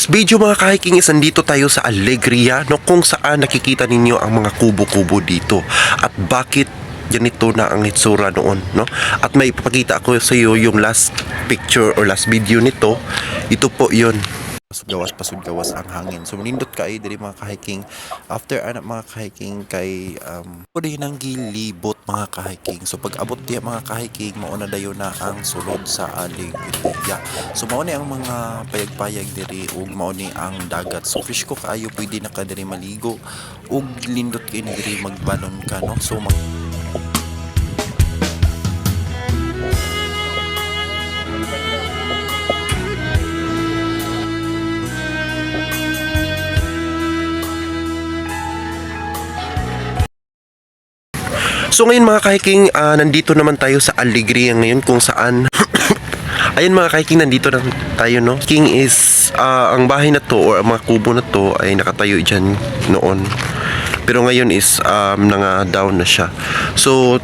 Today's video mga kahiking is nandito tayo sa Alegria, no, kung saan nakikita ninyo ang mga kubo-kubo dito at bakit ganito na ang itsura noon, no? At may ipapakita ako sa iyo yung last picture or last video nito. Ito po yun. Pasudgawas ang hangin. So nindot kay diri mga kahiking. After anak mga kahiking kay pwede nang gilibot mga kahiking. So pag abot diya mga kahiking, mauna dayon na ang sulod sa Alegria. So mao ni ang mga payag-payag diri ug mao ni ang dagat. So fish ko kaayo pwede na ka diri maligo ug lindot kay diri magbalon ka, no? So So ngayon mga kahiking, nandito naman tayo sa Alegria ngayon kung saan ayun mga kahiking, nandito na tayo, no? King is ang bahay na to or ang mga kubo na to ay nakatayo dyan noon. Pero ngayon is nanga-down na siya. So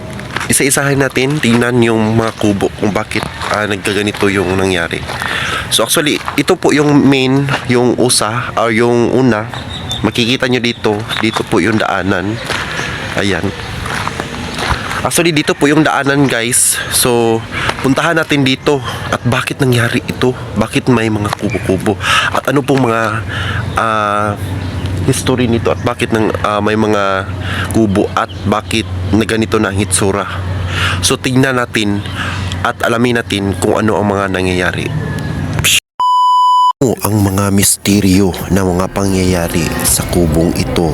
isa-isahin natin, tingnan yung mga kubo kung bakit nagkaganito yung nangyari. So actually, ito po yung main, yung usa or yung una. Makikita nyo dito po yung daanan. Ayan. Actually, dito po yung daanan, guys. So, puntahan natin dito. At bakit nangyari ito? Bakit may mga kubo-kubo? At ano pong mga history nito? At bakit may mga kubo? At bakit na ganito na ang hitsura? So, tingnan natin at alamin natin kung ano ang mga nangyayari. Ang mga misteryo na mga pangyayari sa kubong ito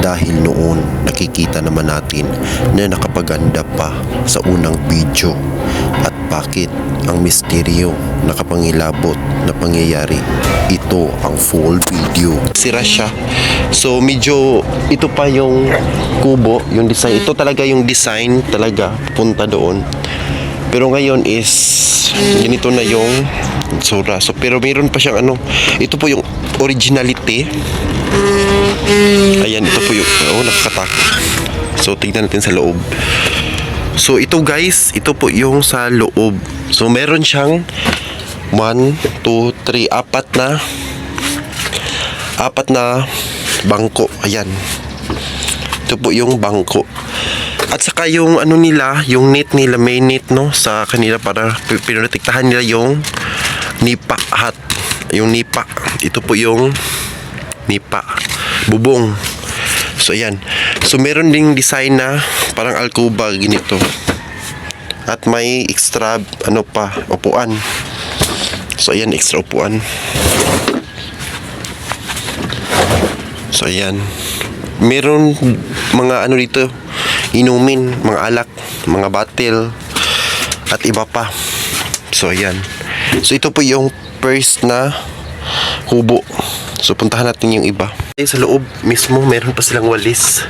dahil noon nakikita naman natin na nakapaganda pa sa unang video. At bakit ang misteryo nakapangilabot na pangyayari, ito ang full video. Sira siya. So medyo ito pa yung kubo, yung design. Ito talaga yung design talaga punta doon. Pero ngayon is ganito na yung sura. So pero meron pa siyang ito po yung originality. Ayan, ito po yung nakakatakot. So tingnan natin sa loob. So ito guys, ito po yung sa loob. So meron siyang 1, 2, 3, apat na bangko. Ayan. Ito po yung bangko. At saka yung nila, yung net nila, may net, no, sa kanila para pinotektahan nila yung nipa hat. Yung nipa. Ito po yung nipa. Bubong. So ayan. So meron ding design na parang alcoba ganito. At may extra upuan. So ayan, extra upuan. So ayan. Meron mga dito, inumin, mga alak, mga bottle at iba pa. So ayan. So ito po yung first na kubo. So puntahan natin yung iba. Sa loob mismo meron pa silang walis.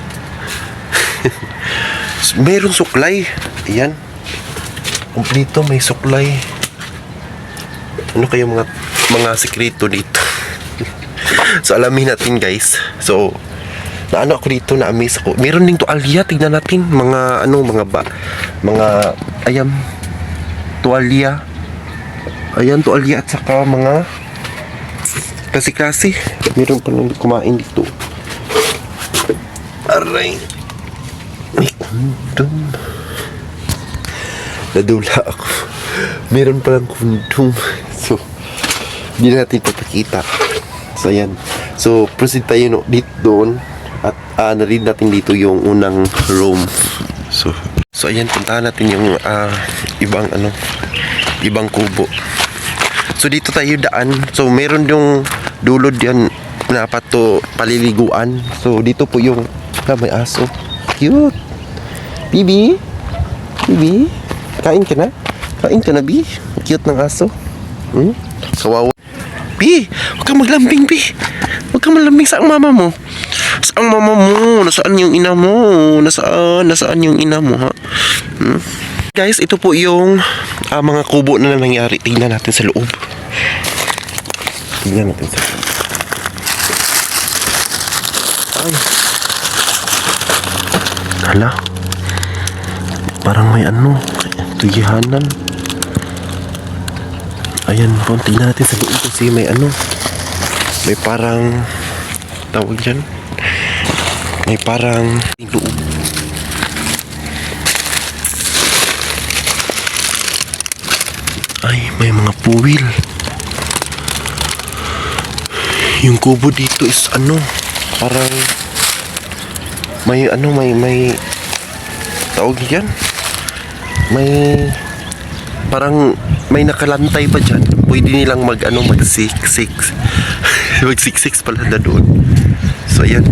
Meron suklay. Ayan. Kompleto, may suklay. Ano kayo mga sekreto dito? So alamin natin guys. So ako dito, na-amaze ako. Meron ding tuwalya, tignan natin. Mga ayan, tuwalya. Ayan, tuwalya at saka mga klase-klase. Meron pa nang kumain dito. Aray. May kondom. Nadula ako. Meron pa lang kondom. So, hindi natin papakita. So, ayan. So, proceed tayo dito doon. At narin natin dito yung unang room. So ayan, puntahan natin yung ibang kubo. So dito tayo daan. So meron yung dulo diyan na paliliguan. So dito po yung may aso. Cute. Bibi. Bibi. Kain ka na? Kain ka na, Bi? Cute ng aso. Kawawa. Bi, huwag kang maglambing, Bi. Huwag kang maglambing sa mama mo. Saan mama mo? Nasaan yung ina mo? Nasaan yung ina mo, ha? Guys, ito po yung mga kubo na nangyari. Tingnan natin sa loob. Tingnan natin sa loob. Ay. Hala. Parang may tugihanan. Ayan, tingnan natin sa loob kasi may May parang tawag dyan. May parang loob. Ay, may mga puwil. Yung kubo dito is parang may tawag yan. May parang may nakalantay pa dyan. Pwede nilang magsiksik. Magsiksik pala na doon. So ayan.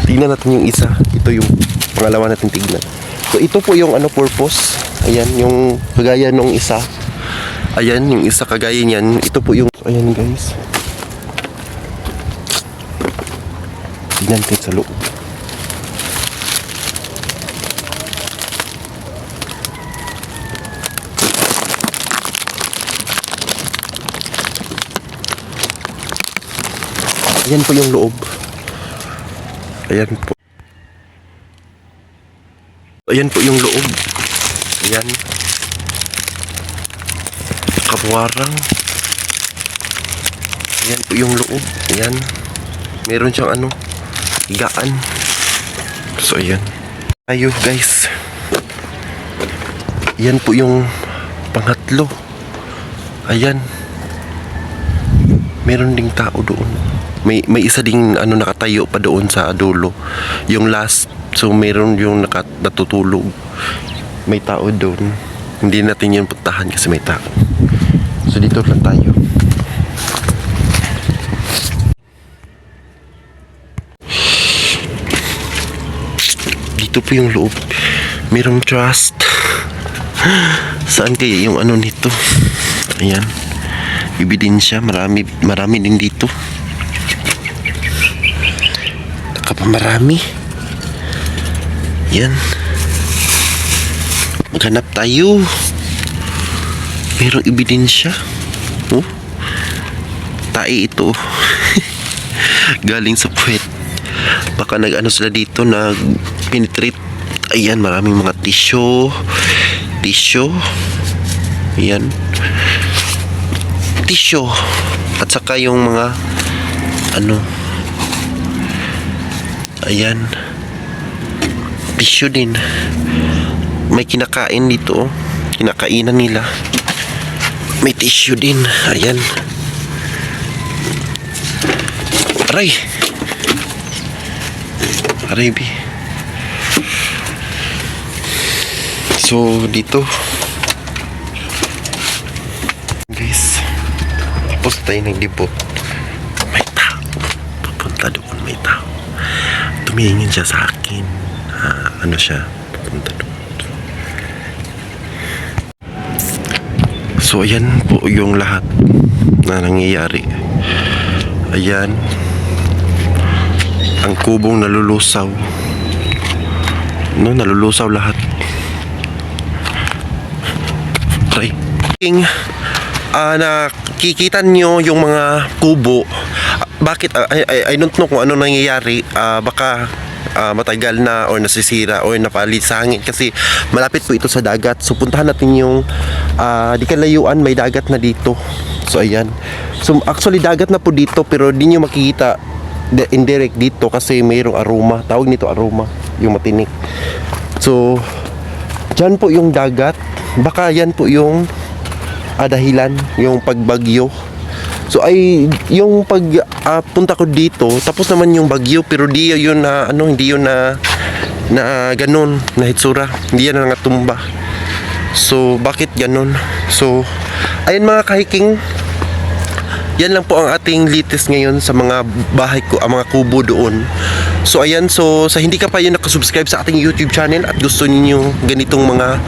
Tingnan natin yung isa. Ito yung pangalawa natin tignan. So ito po yung purpose. Ayan, yung kagaya nung isa. Ayan, yung isa kagaya niyan. Ito po yung, ayan guys. Tignan natin sa loob. Ayan po yung loob. Ayan po. Ayan po yung loob. Ayan. Kabuwarang. Ayan po yung loob. Ayan. Meron siyang higaan. So ayan. Tayo guys. Ayan po yung pangatlo. Ayan. Meron ding tao doon. May isa ding nakatayo pa doon sa dulo. Yung last, so meron yung natutulog. May tao doon. Hindi natin yun puntahan kasi may tao. So dito lang tayo. Dito po yung loob. Merong trust. Saan kaya yung nito? Ayan. Ebidensya. Marami din dito. Marami. Yan. Maghanap tayo. Merong ebidensya. Oh. Tae ito. Galing sa puwet. Baka sila dito, nag-penetrate. Ayan, maraming mga tissue. Ayan. Tissue. At saka yung mga ayan. Tissue din. May kinakain dito. Kinakainan nila. May tissue din. Ayan. Aray. Aray, bi. So, dito. Guys. Tapos tayo naglibot. May tao. Papunta doon. May tao. Tumingin siya sa akin. Siya, papunta doon. So ayan po yung lahat na nangyayari. Ayan. Ang kubong nalulusaw. Nalulusaw lahat. Right. Nakikita nyo yung mga kubo. Bakit? I don't know kung ano nangyayari. Baka matagal na or nasisira or napalit sa hangin kasi malapit po ito sa dagat. So puntahan natin yung di kalayuan, may dagat na dito. So ayan. So actually dagat na po dito pero di nyo makikita indirect dito kasi mayroong aroma. Tawag nito aroma, yung matinik. So dyan po yung dagat. Baka yan po yung dahilan, yung pagbagyo. So ay yung punta ko dito tapos naman yung bagyo pero di yun hindi yun na ganun na hitsura, hindi yan na tumba. So bakit ganun? So ayun mga kahiking, yan lang po ang ating latest ngayon sa mga bahay ko, mga kubo doon. So ayan, so sa hindi ka pa yun nakasubscribe sa ating YouTube channel at gusto ninyo ganitong mga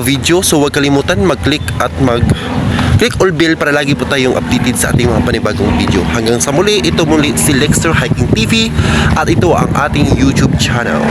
video, so huwag kalimutan mag-click at click all bell para lagi po tayong updated sa ating mga panibagong video. Hanggang sa muli, ito muli si Lexter Hiking TV at ito ang ating YouTube channel.